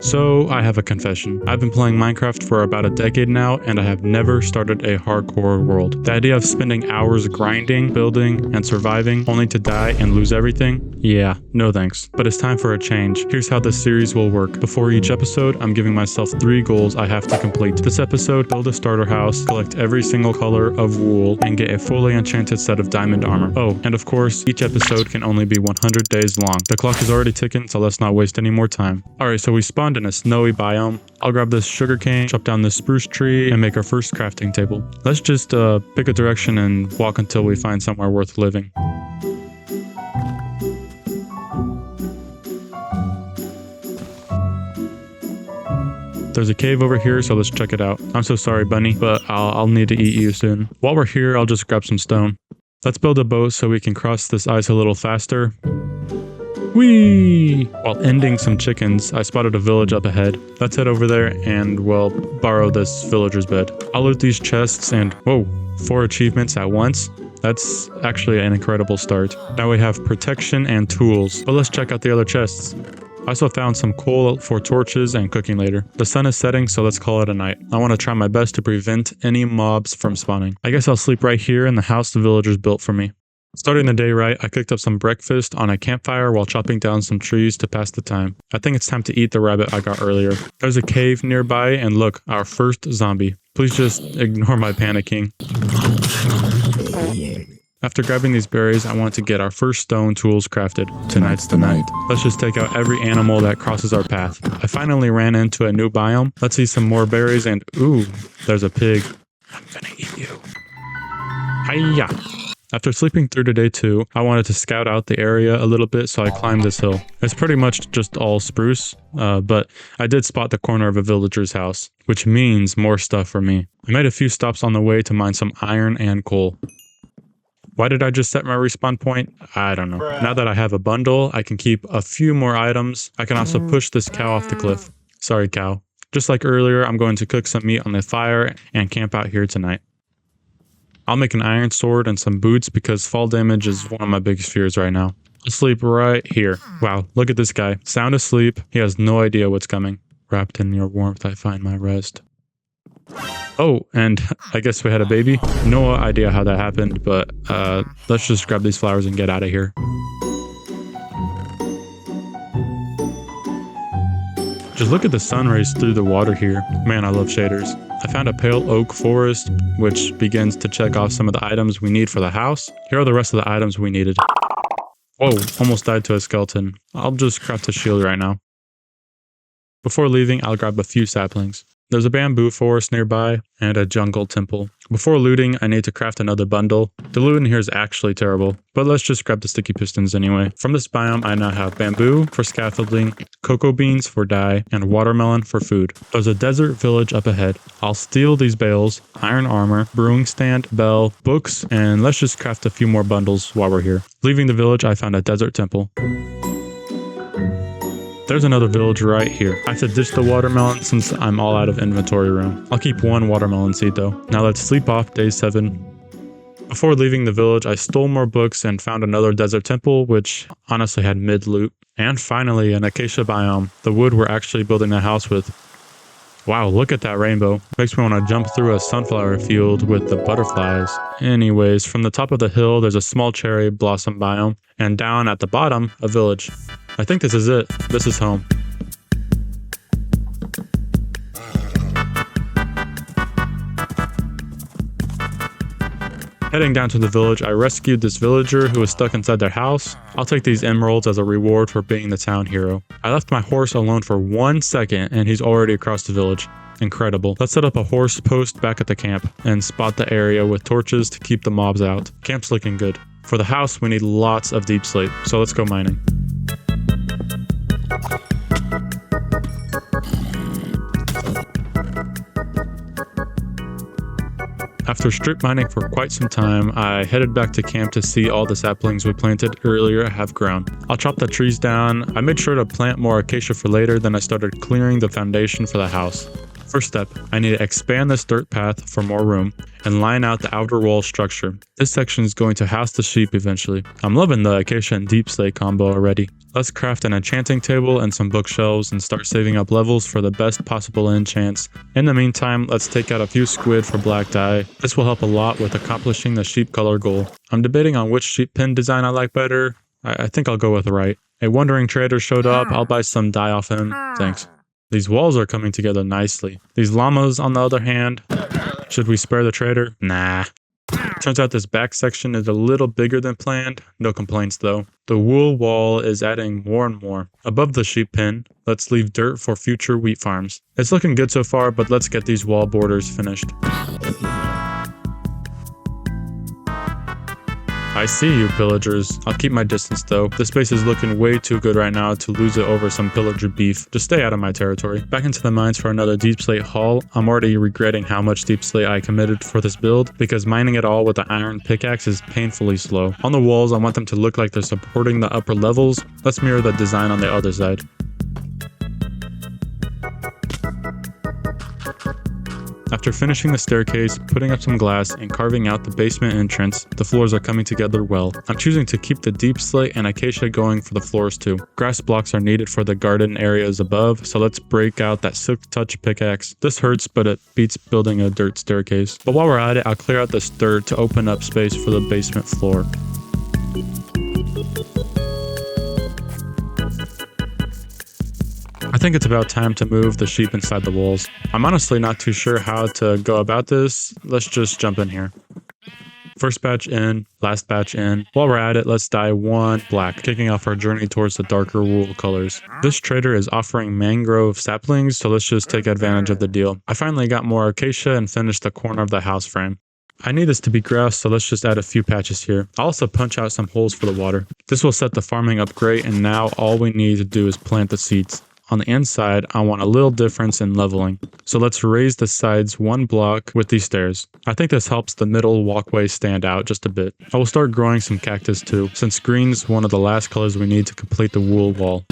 So, I have a confession. I've been playing Minecraft for about a decade now, and I have never started a hardcore world. The idea of spending hours grinding, building, and surviving, only to die and lose everything? Yeah, no thanks. But it's time for a change. Here's how this series will work. Before each episode, I'm giving myself 3 goals I have to complete. This episode, build a starter house, collect every single color of wool, and get a fully enchanted set of diamond armor. Oh, and of course, each episode can only be 100 days long. The clock is already ticking, so let's not waste any more time. Alright, so we spawned in a snowy biome. I'll grab this sugarcane, chop down this spruce tree, and make our first crafting table. Let's just pick a direction and walk until we find somewhere worth living. There's a cave over here, so let's check it out. I'm so sorry, bunny, but I'll need to eat you soon. While we're here, I'll just grab some stone. Let's build a boat so we can cross this ice a little faster. Whee! While ending some chickens, I spotted a village up ahead. Let's head over there and, well, borrow this villager's bed. I'll loot these chests and, whoa, 4 achievements at once? That's actually an incredible start. Now we have protection and tools, but let's check out the other chests. I also found some coal for torches and cooking later. The sun is setting, so let's call it a night. I want to try my best to prevent any mobs from spawning. I guess I'll sleep right here in the house the villagers built for me. Starting the day right, I cooked up some breakfast on a campfire while chopping down some trees to pass the time. I think it's time to eat the rabbit I got earlier. There's a cave nearby, and look, our first zombie. Please just ignore my panicking. After grabbing these berries, I want to get our first stone tools crafted. Tonight's the night. Let's just take out every animal that crosses our path. I finally ran into a new biome. Let's see some more berries and ooh, there's a pig. I'm gonna eat you. Hiya! After sleeping through to day 2, I wanted to scout out the area a little bit, so I climbed this hill. It's pretty much just all spruce, but I did spot the corner of a villager's house, which means more stuff for me. I made a few stops on the way to mine some iron and coal. Why did I just set my respawn point? I don't know. Now that I have a bundle, I can keep a few more items. I can also push this cow off the cliff. Sorry, cow. Just like earlier, I'm going to cook some meat on the fire and camp out here tonight. I'll make an iron sword and some boots because fall damage is one of my biggest fears right now. I'll sleep right here. Wow, look at this guy. Sound asleep. He has no idea what's coming. Wrapped in your warmth, I find my rest. Oh, and I guess we had a baby. No idea how that happened, but let's just grab these flowers and get out of here. Just look at the sun rays through the water here. Man, I love shaders. I found a pale oak forest, which begins to check off some of the items we need for the house. Here are the rest of the items we needed. Whoa, almost died to a skeleton. I'll just craft a shield right now. Before leaving, I'll grab a few saplings. There's a bamboo forest nearby, and a jungle temple. Before looting, I need to craft another bundle. The loot in here is actually terrible, but let's just grab the sticky pistons anyway. From this biome, I now have bamboo for scaffolding, cocoa beans for dye, and watermelon for food. There's a desert village up ahead. I'll steal these bales, iron armor, brewing stand, bell, books, and let's just craft a few more bundles while we're here. Leaving the village, I found a desert temple. There's another village right here. I have to ditch the watermelon since I'm all out of inventory room. I'll keep 1 watermelon seed though. Now let's sleep off day 7. Before leaving the village, I stole more books and found another desert temple, which honestly had mid loot. And finally, an acacia biome, the wood we're actually building a house with. Wow, look at that rainbow. Makes me want to jump through a sunflower field with the butterflies. Anyways, from the top of the hill, there's a small cherry blossom biome, and down at the bottom, a village. I think this is it. This is home. Heading down to the village, I rescued this villager who was stuck inside their house. I'll take these emeralds as a reward for being the town hero. I left my horse alone for 1 second and he's already across the village. Incredible. Let's set up a horse post back at the camp and spot the area with torches to keep the mobs out. Camp's looking good. For the house, we need lots of deep slate, so let's go mining. After strip mining for quite some time, I headed back to camp to see all the saplings we planted earlier have grown. I'll chop the trees down. I made sure to plant more acacia for later, then I started clearing the foundation for the house. First step, I need to expand this dirt path for more room and line out the outer wall structure. This section is going to house the sheep eventually. I'm loving the acacia and deep slate combo already. Let's craft an enchanting table and some bookshelves and start saving up levels for the best possible enchants. In the meantime, let's take out a few squid for black dye. This will help a lot with accomplishing the sheep color goal. I'm debating on which sheep pin design I like better. I think I'll go with right. A wandering trader showed up. I'll buy some dye off him. Thanks. These walls are coming together nicely. These llamas, on the other hand, should we spare the trader? Nah. Turns out this back section is a little bigger than planned. No complaints though. The wool wall is adding more and more. Above the sheep pen, let's leave dirt for future wheat farms. It's looking good so far, but let's get these wall borders finished. I see you, pillagers. I'll keep my distance though. This space is looking way too good right now to lose it over some pillager beef. Just stay out of my territory. Back into the mines for another deep slate haul. I'm already regretting how much deep slate I committed for this build because mining it all with the iron pickaxe is painfully slow. On the walls, I want them to look like they're supporting the upper levels. Let's mirror the design on the other side. After finishing the staircase, putting up some glass, and carving out the basement entrance, the floors are coming together well. I'm choosing to keep the deep slate and acacia going for the floors too. Grass blocks are needed for the garden areas above, so let's break out that silk touch pickaxe. This hurts, but it beats building a dirt staircase. But while we're at it, I'll clear out this dirt to open up space for the basement floor. I think it's about time to move the sheep inside the walls. I'm honestly not too sure how to go about this. Let's just jump in here. First batch in, last batch in. While we're at it, let's dye one black, kicking off our journey towards the darker wool colors. This trader is offering mangrove saplings, so let's just take advantage of the deal. I finally got more acacia and finished the corner of the house frame. I need this to be grass, so let's just add a few patches here. I'll also punch out some holes for the water. This will set the farming up great, and now all we need to do is plant the seeds. On the inside, I want a little difference in leveling. So let's raise the sides one block with these stairs. I think this helps the middle walkway stand out just a bit. I will start growing some cactus too, since green's one of the last colors we need to complete the wool wall.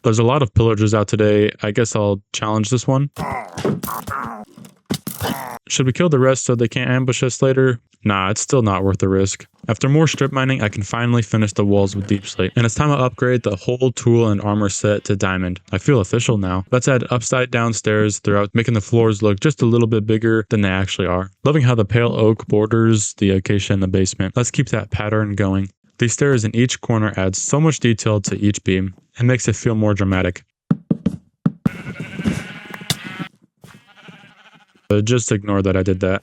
There's a lot of pillagers out today. I guess I'll challenge this one. Should we kill the rest so they can't ambush us later? Nah, it's still not worth the risk. After more strip mining, I can finally finish the walls with deep slate. And it's time to upgrade the whole tool and armor set to diamond. I feel official now. Let's add upside down stairs throughout, making the floors look just a little bit bigger than they actually are. Loving how the pale oak borders the acacia in the basement. Let's keep that pattern going. These stairs in each corner add so much detail to each beam. It makes it feel more dramatic. But just ignore that I did that.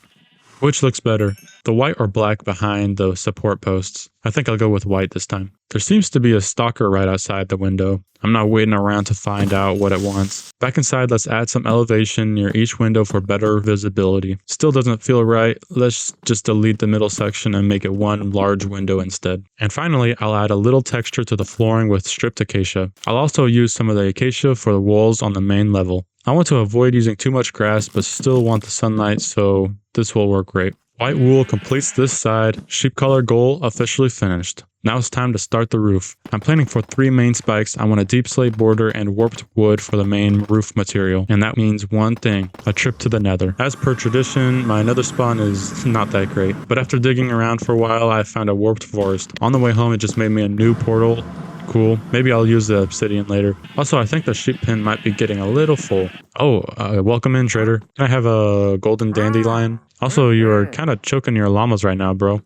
Which looks better, the white or black behind the support posts? I think I'll go with white this time. There seems to be a stalker right outside the window. I'm not waiting around to find out what it wants. Back inside, let's add some elevation near each window for better visibility. Still doesn't feel right. Let's just delete the middle section and make it one large window instead. And finally, I'll add a little texture to the flooring with stripped acacia. I'll also use some of the acacia for the walls on the main level. I want to avoid using too much grass, but still want the sunlight, so this will work great. White wool completes this side. Sheep color goal officially finished. Now it's time to start the roof. I'm planning for 3 main spikes. I want a deep slate border and warped wood for the main roof material. And that means one thing, a trip to the nether. As per tradition, my nether spawn is not that great. But after digging around for a while, I found a warped forest. On the way home, it just made me a new portal. Cool. Maybe I'll use the obsidian later. Also, I think the sheep pen might be getting a little full. Oh, welcome in, trader. Can I have a golden dandelion? Also, you're kind of choking your llamas right now, bro.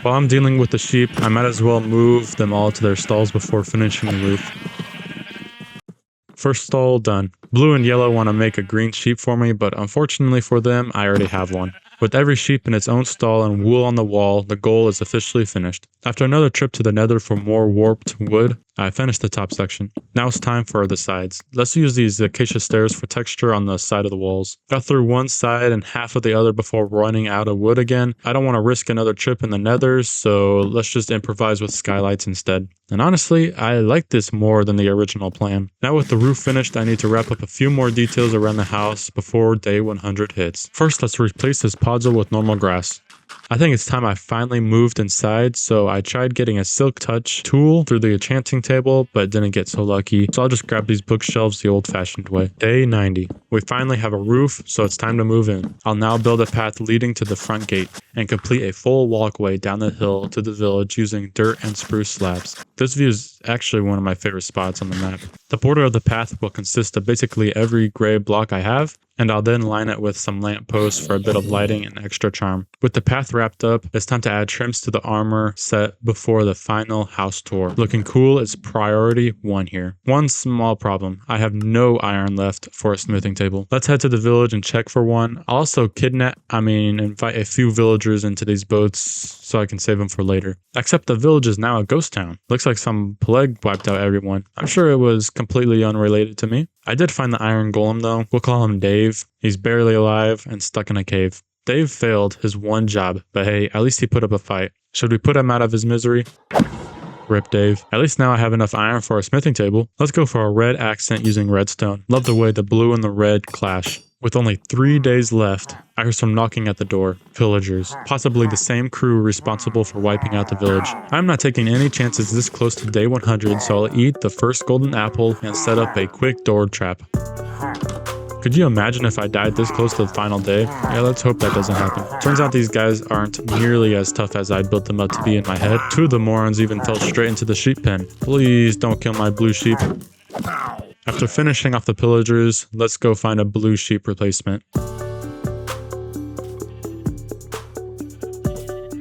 While I'm dealing with the sheep, I might as well move them all to their stalls before finishing the roof. First stall done. Blue and yellow want to make a green sheep for me, but unfortunately for them, I already have one. With every sheep in its own stall and wool on the wall, the goal is officially finished. After another trip to the nether for more warped wood, I finished the top section. Now it's time for the sides. Let's use these acacia stairs for texture on the side of the walls. Got through one side and half of the other before running out of wood again. I don't want to risk another trip in the nether, so let's just improvise with skylights instead. And honestly, I like this more than the original plan. Now with the roof finished, I need to wrap up a few more details around the house before day 100 hits. First, let's replace this podzol with normal grass. I think it's time I finally moved inside, so I tried getting a silk touch tool through the enchanting table, but didn't get so lucky, so I'll just grab these bookshelves the old-fashioned way. Day 90. We finally have a roof, so it's time to move in. I'll now build a path leading to the front gate and complete a full walkway down the hill to the village using dirt and spruce slabs. This view is actually one of my favorite spots on the map. The border of the path will consist of basically every gray block I have, and I'll then line it with some lampposts for a bit of lighting and extra charm. With the path wrapped up, it's time to add trims to the armor set before the final house tour. Looking cool is priority 1 here. One small problem, I have no iron left for a smithing table. Let's head to the village and check for one. I'll also invite a few villagers into these boats so I can save them for later. Except the village is now a ghost town. Looks like some plague wiped out everyone. I'm sure it was completely unrelated to me. I did find the iron golem though. We'll call him Dave. He's barely alive and stuck in a cave. Dave failed his one job, but hey, at least he put up a fight. Should we put him out of his misery? Rip Dave. At least now I have enough iron for a smithing table. Let's go for a red accent using redstone. Love the way the blue and the red clash. With only 3 days left, I hear some knocking at the door. Villagers. Possibly the same crew responsible for wiping out the village. I'm not taking any chances this close to day 100, so I'll eat the first golden apple and set up a quick door trap. Could you imagine if I died this close to the final day? Yeah, let's hope that doesn't happen. Turns out these guys aren't nearly as tough as I built them up to be in my head. 2 of the morons even fell straight into the sheep pen. Please don't kill my blue sheep. After finishing off the pillagers, let's go find a blue sheep replacement.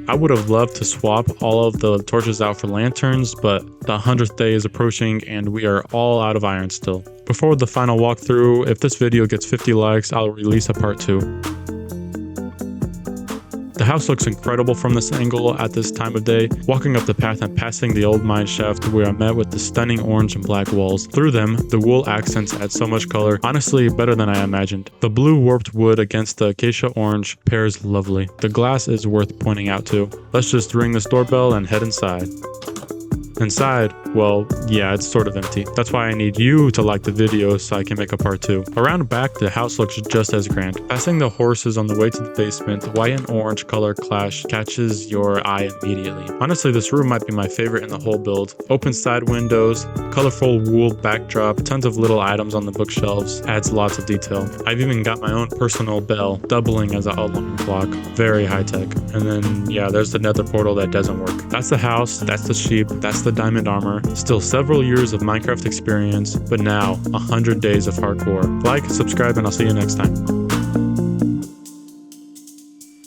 I would have loved to swap all of the torches out for lanterns, but the 100th day is approaching and we are all out of iron still. Before the final walkthrough, if this video gets 50 likes, I'll release a part 2. The house looks incredible from this angle at this time of day. Walking up the path and passing the old mine shaft where I'm met with the stunning orange and black walls. Through them, the wool accents add so much color, honestly better than I imagined. The blue warped wood against the acacia orange pairs lovely. The glass is worth pointing out too. Let's just ring this doorbell and head inside. Inside, well, yeah, it's sort of empty. That's why I need you to like the video so I can make a part 2. Around back, the house looks just as grand. Passing the horses on the way to the basement, the white and orange color clash catches your eye immediately. Honestly, this room might be my favorite in the whole build. Open side windows, colorful wool backdrop, tons of little items on the bookshelves, adds lots of detail. I've even got my own personal bell, doubling as an alarm clock. Very high tech. And then, yeah, there's the nether portal that doesn't work. That's the house, that's the sheep, that's the diamond armor. Still several years of Minecraft experience, but now 100 days of hardcore. Like, subscribe, and I'll see you next time.